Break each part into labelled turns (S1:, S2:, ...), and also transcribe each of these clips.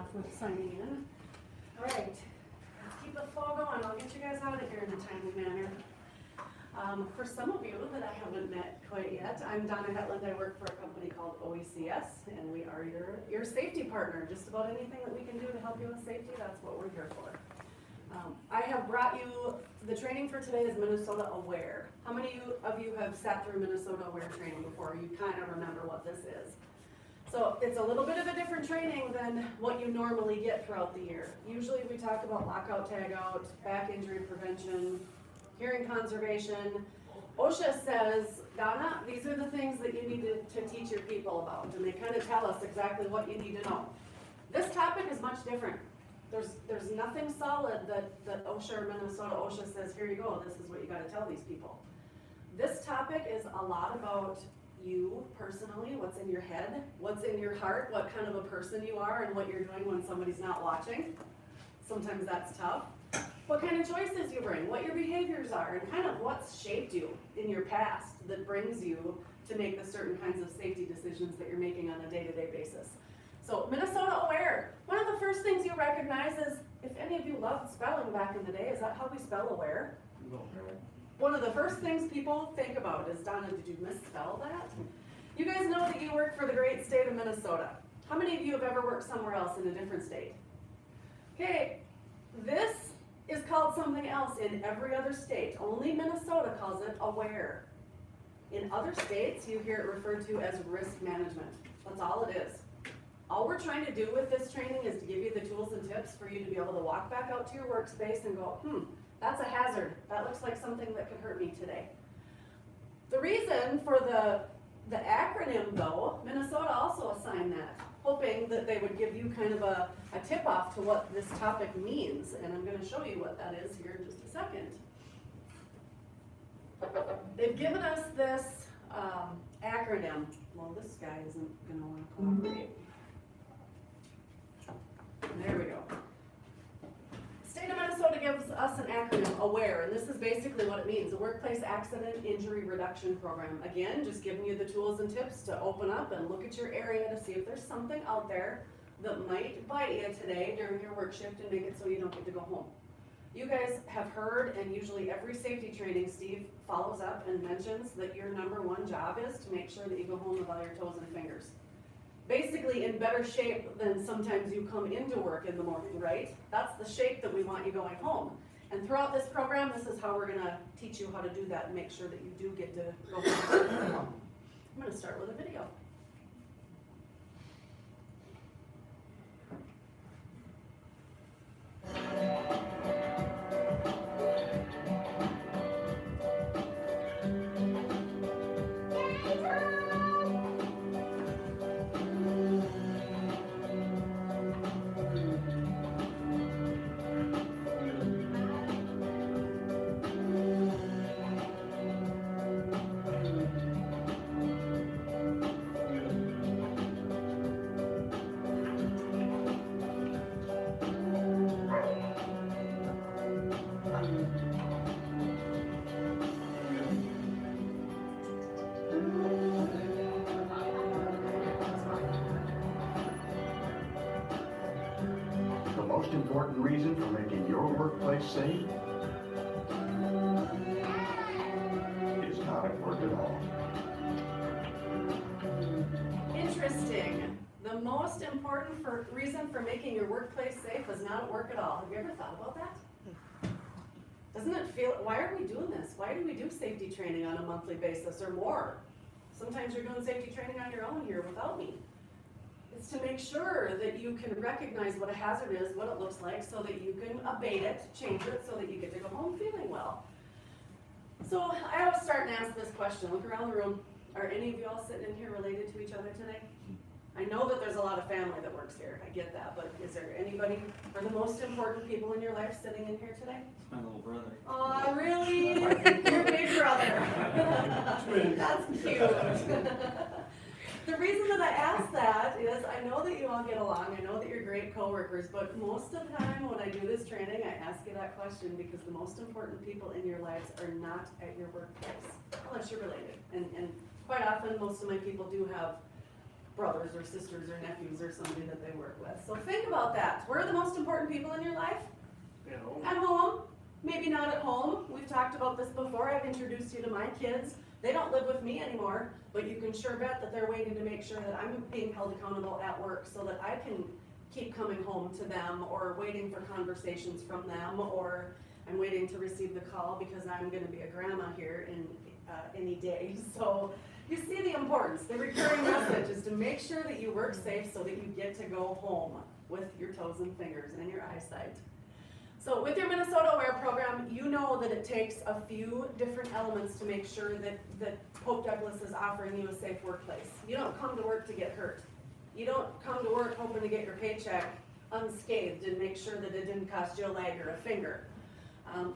S1: enough with signing in. All right, let's keep the flow going. I'll get you guys out of here in a timely manner. For some of you that I haven't met quite yet, I'm Donna Hetland. I work for a company called OECS, and we are your safety partner. Just about anything that we can do to help you with safety, that's what we're here for. I have brought you, the training for today is Minnesota Awair. How many of you have sat through Minnesota Awair training before? You kind of remember what this is. So it's a little bit of a different training than what you normally get throughout the year. Usually we talk about lockout, tagout, back injury prevention, hearing conservation. OSHA says, Donna, these are the things that you need to teach your people about, and they kind of tell us exactly what you need to know. This topic is much different. There's nothing solid that OSHA or Minnesota OSHA says, here you go, this is what you got to tell these people. This topic is a lot about you personally, what's in your head, what's in your heart, what kind of a person you are, and what you're doing when somebody's not watching. Sometimes that's tough. What kind of choices you bring, what your behaviors are, and kind of what's shaped you in your past that brings you to make the certain kinds of safety decisions that you're making on a day-to-day basis. So Minnesota Awair, one of the first things you recognize is, if any of you loved spelling back in the day, is that how we spell aware?
S2: No.
S1: One of the first things people think about is, Donna, did you misspell that? You guys know that you work for the great state of Minnesota. How many of you have ever worked somewhere else in a different state? Okay, this is called something else in every other state. Only Minnesota calls it Awair. In other states, you hear it referred to as risk management. That's all it is. All we're trying to do with this training is to give you the tools and tips for you to be able to walk back out to your workspace and go, that's a hazard. That looks like something that could hurt me today. The reason for the acronym though, Minnesota also assigned that, hoping that they would give you kind of a tip-off to what this topic means. And I'm going to show you what that is here in just a second. They've given us this acronym. Well, this guy isn't going to want to cooperate. There we go. State of Minnesota gives us an acronym, Awair, and this is basically what it means, a workplace accident injury reduction program. Again, just giving you the tools and tips to open up and look at your area to see if there's something out there that might bite you today during your work shift and make it so you don't get to go home. You guys have heard, and usually every safety training, Steve follows up and mentions that your #1 job is to make sure that you go home with all your toes and fingers. Basically in better shape than sometimes you come into work in the morning, right? That's the shape that we want you going home. And throughout this program, this is how we're going to teach you how to do that and make sure that you do get to go home. I'm going to start with a video.
S2: The most important reason for making your workplace safe is not at work at all.
S1: Interesting. The most important reason for making your workplace safe is not at work at all. Have you ever thought about that? Doesn't it feel, why are we doing this? Why do we do safety training on a monthly basis or more? Sometimes you're doing safety training on your own here without me. It's to make sure that you can recognize what a hazard is, what it looks like, so that you can abate it, change it, so that you get to go home feeling well. So I always start and ask this question. Look around the room. Are any of you all sitting in here related to each other today? I know that there's a lot of family that works here. I get that. But is there anybody, or the most important people in your life sitting in here today?
S3: It's my little brother.
S1: Aw, really? Your big brother. That's cute. The reason that I ask that is I know that you all get along. I know that you're great coworkers, but most of the time when I do this training, I ask you that question because the most important people in your lives are not at your workplace, unless you're related. And quite often, most of my people do have brothers or sisters or nephews or somebody that they work with. So think about that. Where are the most important people in your life? At home, maybe not at home. We've talked about this before. I've introduced you to my kids. They don't live with me anymore, but you can sure bet that they're waiting to make sure that I'm being held accountable at work so that I can keep coming home to them, or waiting for conversations from them, or I'm waiting to receive the call because I'm gonna be a grandma here in any day. So you see the importance. The recurring message is to make sure that you work safe so that you get to go home with your toes and fingers and your eyesight. So with your Minnesota Awair program, you know that it takes a few different elements to make sure that Pope Douglas is offering you a safe workplace. You don't come to work to get hurt. You don't come to work hoping to get your paycheck unscathed and make sure that it didn't cost you a leg or a finger.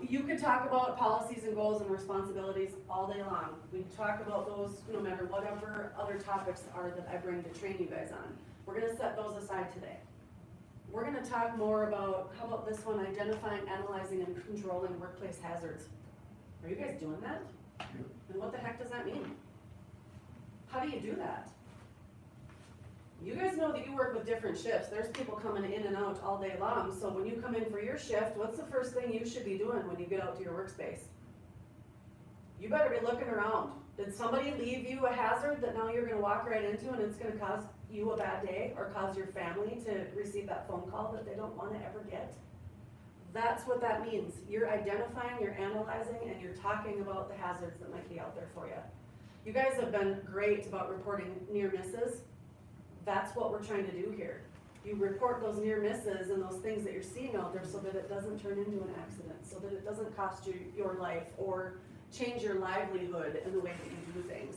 S1: You could talk about policies and goals and responsibilities all day long. We talk about those no matter whatever other topics are that I bring to train you guys on. We're gonna set those aside today. We're gonna talk more about, how about this one, identifying, analyzing, and controlling workplace hazards. Are you guys doing that? And what the heck does that mean? How do you do that? You guys know that you work with different shifts. There's people coming in and out all day long. So when you come in for your shift, what's the first thing you should be doing when you get out to your workspace? You better be looking around. Did somebody leave you a hazard that now you're gonna walk right into and it's gonna cause you a bad day, or cause your family to receive that phone call that they don't wanna ever get? That's what that means. You're identifying, you're analyzing, and you're talking about the hazards that might be out there for you. You guys have been great about reporting near misses. That's what we're trying to do here. You report those near misses and those things that you're seeing out there so that it doesn't turn into an accident, so that it doesn't cost you your life or change your livelihood in the way that you do things.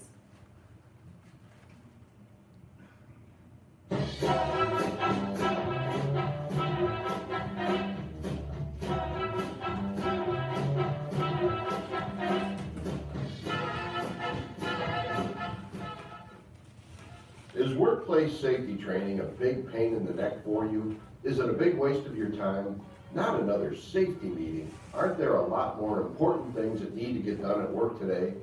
S3: Is workplace safety training a big pain in the neck for you? Is it a big waste of your time? Not another safety meeting. Aren't there a lot more important things that need to get done at work today?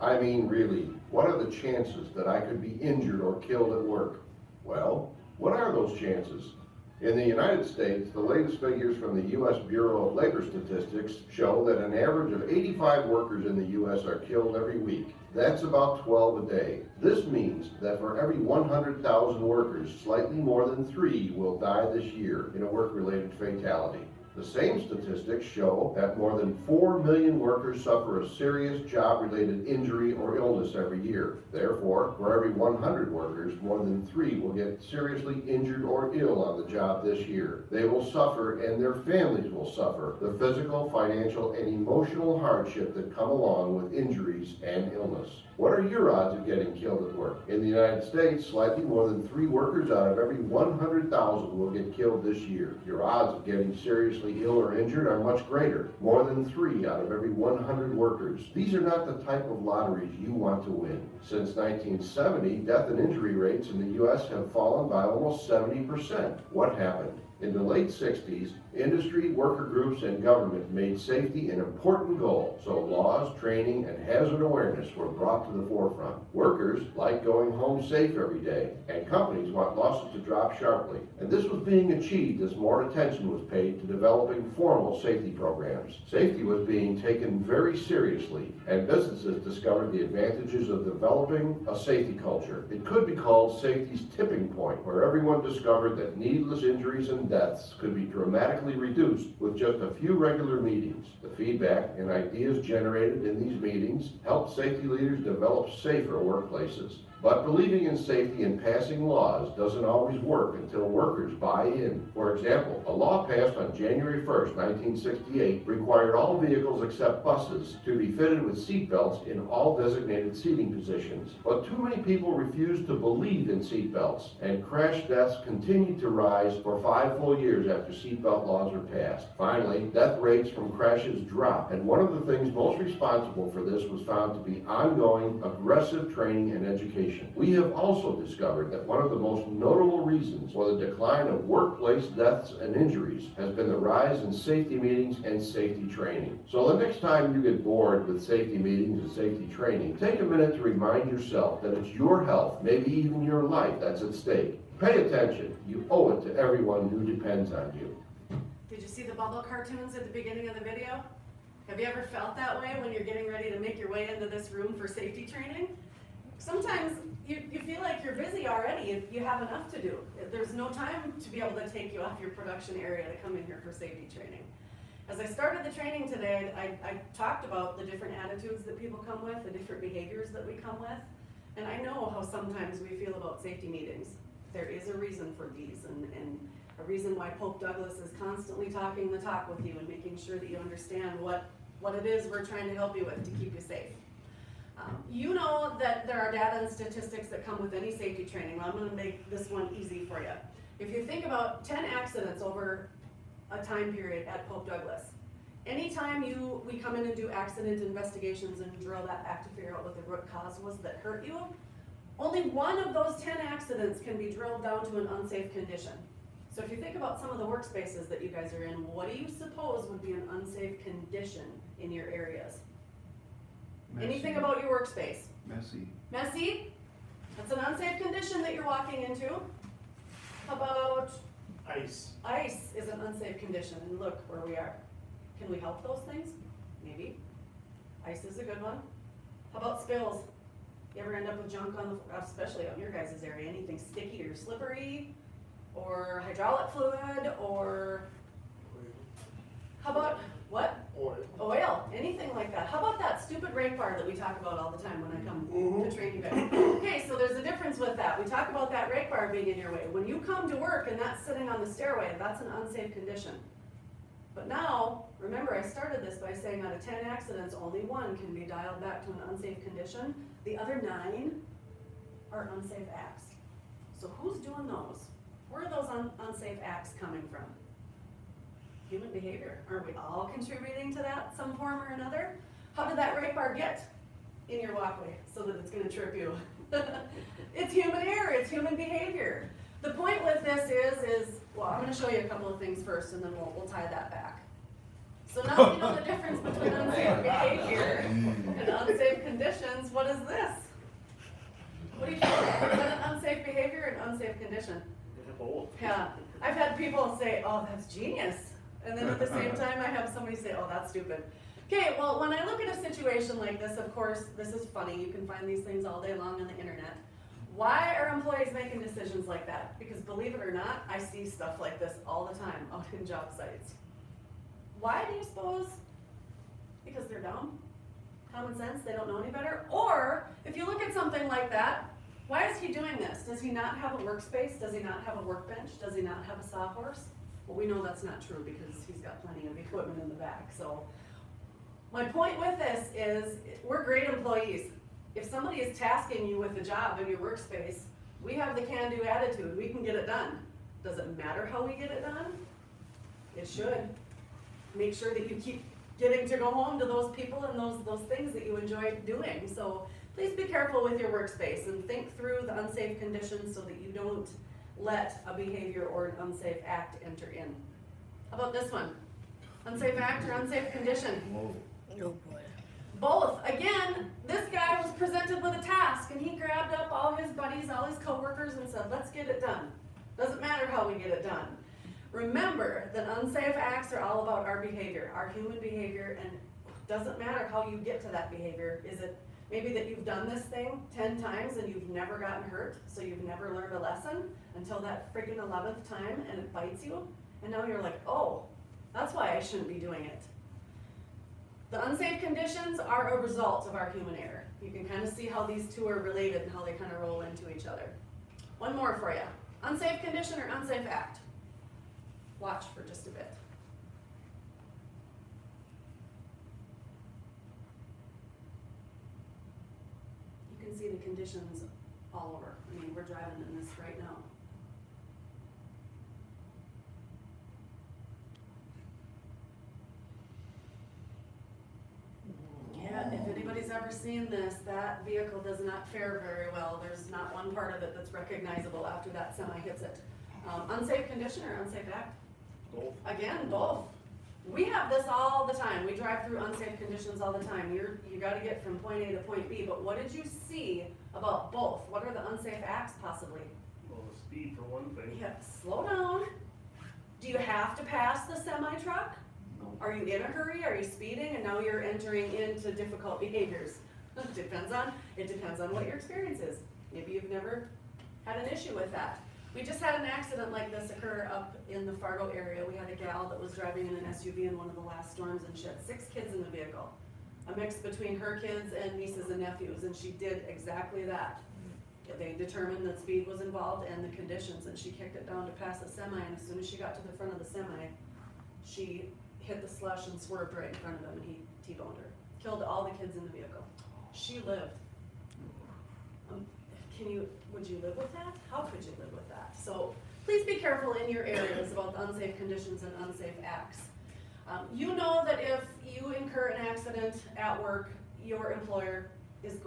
S3: I mean, really, what are the chances that I could be injured or killed at work? Well, what are those chances? In the United States, the latest figures from the U.S. Bureau of Labor Statistics show that an average of 85 workers in the U.S. are killed every week. That's about 12 a day. This means that for every 100,000 workers, slightly more than 3 will die this year in a work-related fatality. The same statistics show that more than 4 million workers suffer a serious job-related injury or illness every year. Therefore, for every 100 workers, more than 3 will get seriously injured or ill on the job this year. They will suffer, and their families will suffer, the physical, financial, and emotional hardship that come along with injuries and illness. What are your odds of getting killed at work? In the United States, slightly more than 3 workers out of every 100,000 will get killed this year. Your odds of getting seriously ill or injured are much greater, more than 3 out of every 100 workers. These are not the type of lotteries you want to win. Since 1970, death and injury rates in the U.S. have fallen by almost 70%. What happened? In the late 60s, industry, worker groups, and government made safety an important goal, so laws, training, and hazard awareness were brought to the forefront. Workers like going home safe every day, and companies want losses to drop sharply. And this was being achieved as more attention was paid to developing formal safety programs. Safety was being taken very seriously, and businesses discovered the advantages of developing a safety culture. It could be called safety's tipping point, where everyone discovered that needless injuries and deaths could be dramatically reduced with just a few regular meetings. The feedback and ideas generated in these meetings helped safety leaders develop safer workplaces. But believing in safety and passing laws doesn't always work until workers buy in. For example, a law passed on January 1st, 1968 required all vehicles except buses to be fitted with seat belts in all designated seating positions. But too many people refused to believe in seat belts, and crash deaths continued to rise for 5 full years after seatbelt laws were passed. Finally, death rates from crashes dropped, and one of the things most responsible for this was found to be ongoing aggressive training and education nation. We have also discovered that one of the most notable reasons for the decline of workplace deaths and injuries has been the rise in safety meetings and safety training. So the next time you get bored with safety meetings and safety training, take a minute to remind yourself that it's your health, maybe even your life, that's at stake. Pay attention. You owe it to everyone who depends on you.
S1: Did you see the bubble cartoons at the beginning of the video? Have you ever felt that way when you're getting ready to make your way into this room for safety training? Sometimes you feel like you're busy already, you have enough to do. There's no time to be able to take you off your production area to come in here for safety training. As I started the training today, I talked about the different attitudes that people come with, the different behaviors that we come with, and I know how sometimes we feel about safety meetings. There is a reason for these, and a reason why Pope Douglas is constantly talking the talk with you and making sure that you understand what it is we're trying to help you with to keep you safe. You know that there are data and statistics that come with any safety training. Well, I'm going to make this one easy for you. If you think about 10 accidents over a time period at Pope Douglas, anytime we come in and do accident investigations and drill that back to figure out what the root cause was that hurt you, only one of those 10 accidents can be drilled down to an unsafe condition. So if you think about some of the workspaces that you guys are in, what do you suppose would be an unsafe condition in your areas?
S4: Messy.
S1: Anything about your workspace?
S4: Messy.
S1: Messy? That's an unsafe condition that you're walking into. How about
S5: Ice.
S1: ice is an unsafe condition, and look where we are. Can we help those things? Maybe. Ice is a good one. How about spills? You ever end up with junk on the, especially on your guys' area, anything sticky or slippery, or hydraulic fluid, or how about, what? Oil, anything like that. How about that stupid rake bar that we talk about all the time when I come to train you guys? Okay, so there's a difference with that. We talk about that rake bar being in your way. When you come to work and that's sitting on the stairway, that's an unsafe condition. But now, remember I started this by saying out of 10 accidents, only one can be dialed back to an unsafe condition. The other 9 are unsafe acts. So who's doing those? Where are those unsafe acts coming from? Human behavior. Aren't we all contributing to that some form or another? How did that rake bar get in your walkway so that it's gonna trip you? It's human error, it's human behavior. The point with this is, well, I'm gonna show you a couple of things first and then we'll tie that back. So now that you know the difference between unsafe behavior and unsafe conditions, what is this? What do you think? Is that an unsafe behavior or an unsafe condition? Yeah, I've had people say, oh, that's genius. And then at the same time, I have somebody say, oh, that's stupid. Okay, well, when I look at a situation like this, of course, this is funny. You can find these things all day long on the internet. Why are employees making decisions like that? Because believe it or not, I see stuff like this all the time out in job sites. Why do you suppose? Because they're dumb? Common sense, they don't know any better? Or, if you look at something like that, why is he doing this? Does he not have a workspace? Does he not have a workbench? Does he not have a sawhorse? Well, we know that's not true because he's got plenty of equipment in the back. So my point with this is we're great employees. If somebody is tasking you with a job in your workspace, we have the can-do attitude. We can get it done. Does it matter how we get it done? It should. Make sure that you keep getting to go home to those people and those things that you enjoy doing. So please be careful with your workspace and think through the unsafe conditions so that you don't let a behavior or an unsafe act enter in. How about this one? Unsafe act or unsafe condition?
S6: Oh boy.
S1: Both. Again, this guy was presented with a task and he grabbed up all his buddies, all his coworkers and said, let's get it done. Doesn't matter how we get it done. Remember that unsafe acts are all about our behavior, our human behavior, and it doesn't matter how you get to that behavior. Is it maybe that you've done this thing 10 times and you've never gotten hurt, so you've never learned a lesson until that freaking 11th time and it bites you, and now you're like, oh, that's why I shouldn't be doing it. The unsafe conditions are a result of our human error. You can kind of see how these two are related and how they kind of roll into each other. One more for you. Unsafe condition or unsafe act? Watch for just a bit. You can see the conditions all over. I mean, we're driving in this right now. Yeah, if anybody's family's ever seen this, that vehicle does not fare very well. There's not one part of it that's recognizable after that semi hits it. Unsafe condition or unsafe act?
S4: Both.
S1: Again, both. We have this all the time. We drive through unsafe conditions all the time. You gotta get from point A to point B, but what did you see about both? What are the unsafe acts possibly?
S4: Well, the speed for one thing.
S1: Yeah, slow down. Do you have to pass the semi truck?
S4: No.
S1: Are you in a hurry? Are you speeding? And now you're entering into difficult behaviors. It depends on what your experience is. Maybe you've never had an issue with that. We just had an accident like this occur up in the Fargo area. We had a gal that was driving in an SUV in one of the last storms, and she had 6 kids in the vehicle. A mix between her kids and nieces and nephews, and she did exactly that. They determined that speed was involved and the conditions, and she kicked it down to pass the semi, and as soon as she got to the front of the semi, she hit the slush and swerved right in front of him, and he T-boned her. Killed all the kids in the vehicle. She lived. Would you live with that? How could you live with that? So please be careful in your areas about the unsafe conditions and unsafe acts. You know that if you incur an accident at work, your employer is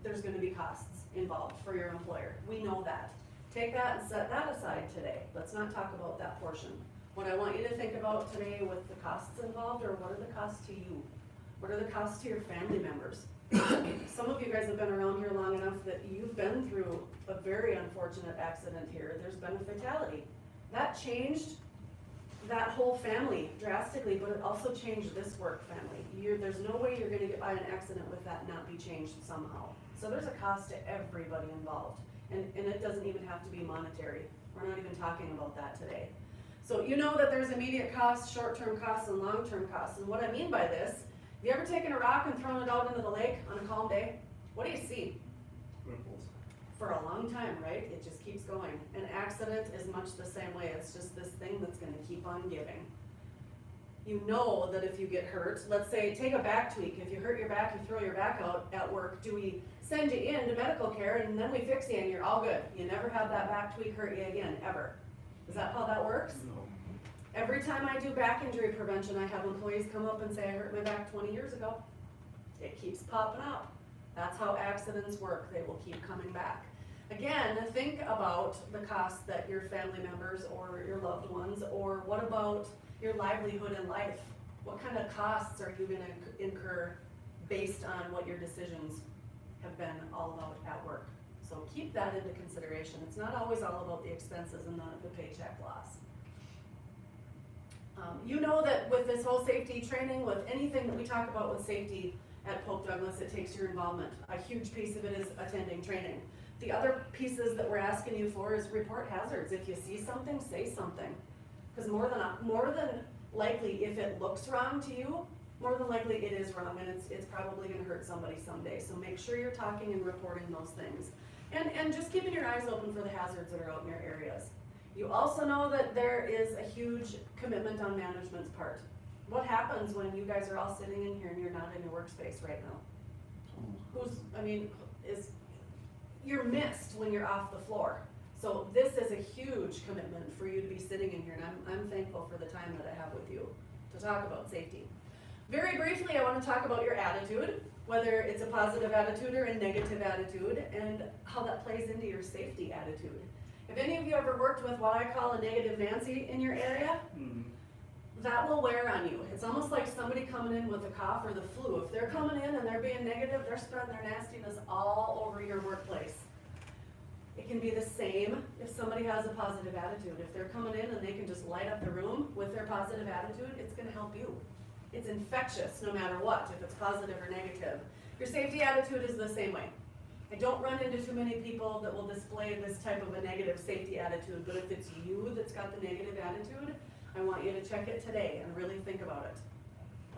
S1: there's gonna be costs involved for your employer. We know that. Take that and set that aside today. Let's not talk about that portion. What I want you to think about today with the costs involved are what are the costs to you? What are the costs to your family members? Some of you guys have been around here long enough that you've been through a very unfortunate accident here. There's been a fatality. That changed that whole family drastically, but it also changed this work family. There's no way you're gonna get by an accident with that not be changed somehow. So there's a cost to everybody involved, and it doesn't even have to be monetary. We're not even talking about that today. So you know that there's immediate costs, short-term costs, and long-term costs. And what I mean by this, have you ever taken a rock and thrown it out into the lake on a calm day? What do you see?
S4: Ripples.
S1: For a long time, right? It just keeps going. An accident is much the same way. It's just this thing that's gonna keep on giving. You know that if you get hurt, let's say, take a back tweak. If you hurt your back, you throw your back out at work. Do we send you in to medical care and then we fix you and you're all good? You never have that back tweak hurt you again, ever. Is that how that works?
S4: No.
S1: Every time I do back injury prevention, I have employees come up and say, I hurt my back 20 years ago. It keeps popping up. That's how accidents work. They will keep coming back. Again, think about the costs that your family members or your loved ones, or what about your livelihood in life? What kind of costs are you gonna incur based on what your decisions have been all about at work? So keep that into consideration. It's not always all about the expenses and the paycheck loss. You know that with this whole safety training, with anything that we talk about with safety at Pope Douglas, it takes your involvement. A huge piece of it is attending training. The other pieces that we're asking you for is report hazards. If you see something, say something. Because more than likely, if it looks wrong to you, more than likely it is wrong, and it's probably gonna hurt somebody someday. So make sure you're talking and reporting those things. And just keeping your eyes open for the hazards that are out in your areas. You also know that there is a huge commitment on management's part. What happens when you guys are all sitting in here and you're not in your workspace right now? You're missed when you're off the floor. So this is a huge commitment for you to be sitting in here, and I'm thankful for the time that I have with you to talk about safety. Very briefly, I want to talk about your attitude, whether it's a positive attitude or a negative attitude, and how that plays into your safety attitude. If any of you ever worked with what I call a negative Nancy in your area, that will wear on you. It's almost like somebody coming in with a cough or the flu. If they're coming in and they're being negative, they're spreading their nastiness all over your workplace. It can be the same if somebody has a positive attitude. If they're coming in and they can just light up the room with their positive attitude, it's gonna help you. It's infectious no matter what, if it's positive or negative. Your safety attitude is the same way. I don't run into too many people that will display this type of a negative safety attitude, but if it's you that's got the negative attitude, I want you to check it today and really think about it.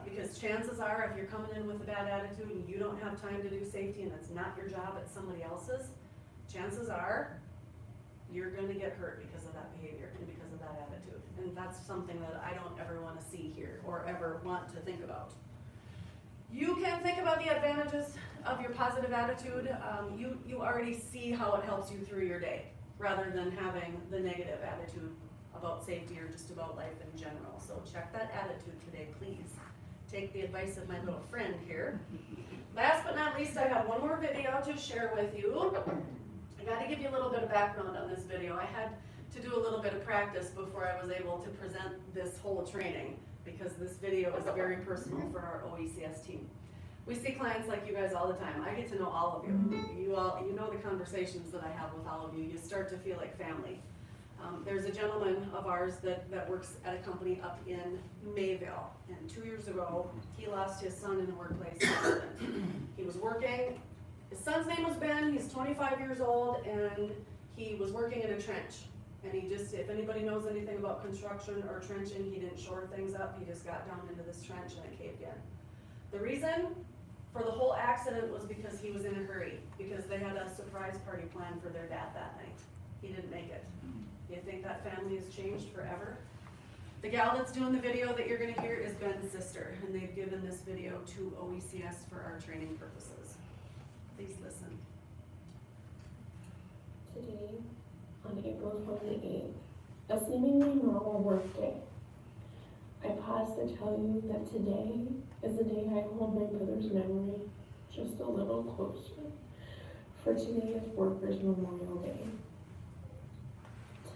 S1: Because chances are, if you're coming in with a bad attitude and you don't have time to do safety and it's not your job, it's somebody else's, chances are you're gonna get hurt because of that behavior and because of that attitude. And that's something that I don't ever wanna see here or ever want to think about. You can think about the advantages of your positive attitude. You already see how it helps you through your day, rather than having the negative attitude about safety or just about life in general. So check that attitude today, please. take the advice of my little friend here. Last but not least, I have one more video to share with you. I gotta give you a little bit of background on this video. I had to do a little bit of practice before I was able to present this whole training, because this video is very personal for our OECS team. We see clients like you guys all the time. I get to know all of you. You know the conversations that I have with all of you. You start to feel like family. There's a gentleman of ours that works at a company up in Mayville, and 2 years ago, he lost his son in a workplace accident. He was working, his son's name was Ben, he's 25 years old, and he was working in a trench. And he just, if anybody knows anything about construction or trenching, he didn't shore things up, he just got down into this trench and it caved in. The reason for the whole accident was because he was in a hurry, because they had a surprise party planned for their dad that night. He didn't make it. You think that family has changed forever? The gal that's doing the video that you're gonna hear is Ben's sister, and they've given this video to OECS for our training purposes. Please listen.
S5: Today, on April 28th, a seemingly normal work day, I pause to tell you that today is the day I hold my brother's memory just a little closer, for today is Workers' Memorial Day.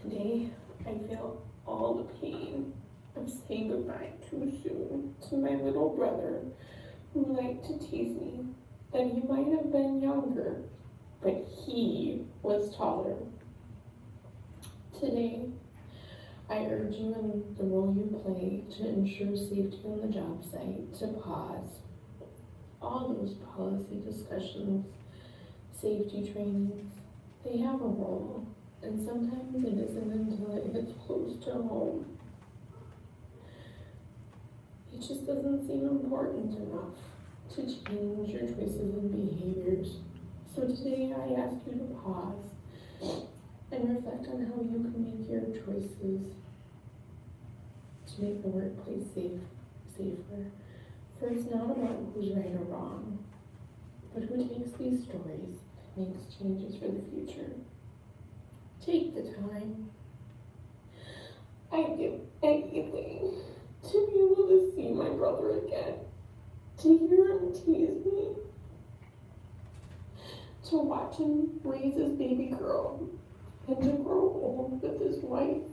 S5: Today, I feel all the pain of saying goodbye too soon to my little brother, who liked to tease me that he might have been younger, but he was taller. Today, I urge you in the role you play to ensure safety on the job site to pause all those policy discussions, safety trainings. They have a role, and sometimes it isn't until it hits close to home. It just doesn't seem important enough to change your choices and behaviors. So today I ask you to pause and reflect on how you can make your choices to make the workplace safer. For it's not about who's right or wrong, but who takes these stories and makes changes for the future. Take the time. I'd give anything to be able to see my brother again, to hear him tease me, to watch him raise his baby girl, and to grow old with his wife,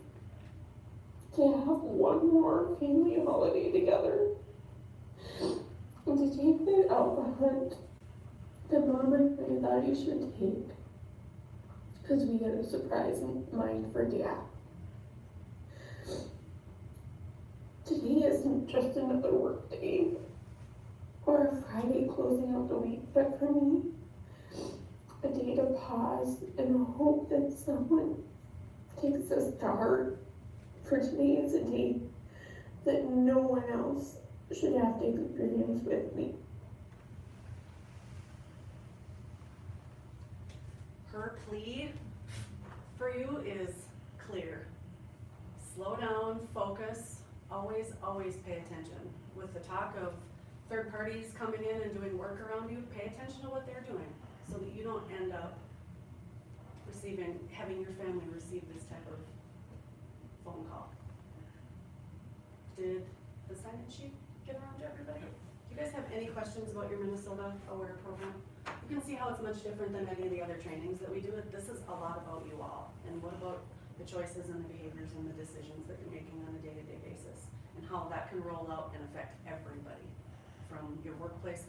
S5: to have one more family holiday together, and to take the out hunt that Mom and I thought he should take, because we had a surprise in mind for Dad. Today isn't just another work day or a Friday closing out the week, but for me, a day to pause and hope that someone takes this to heart. For today is a day that no one else should have to experience with me.
S1: Her plea for you is clear. Slow down, focus, always pay attention. With the talk of third parties coming in and doing work around you, pay attention to what they're doing so that you don't end up having your family receive this type of phone call. Did the sign-in sheet get around to everybody? Do you guys have any questions about your Minnesota Awair program? You can see how it's much different than any of the other trainings that we do. This is a lot about you all, and what about the choices and the behaviors and the decisions that you're making on a day-to-day basis, and how that can roll out and affect everybody, from your workplace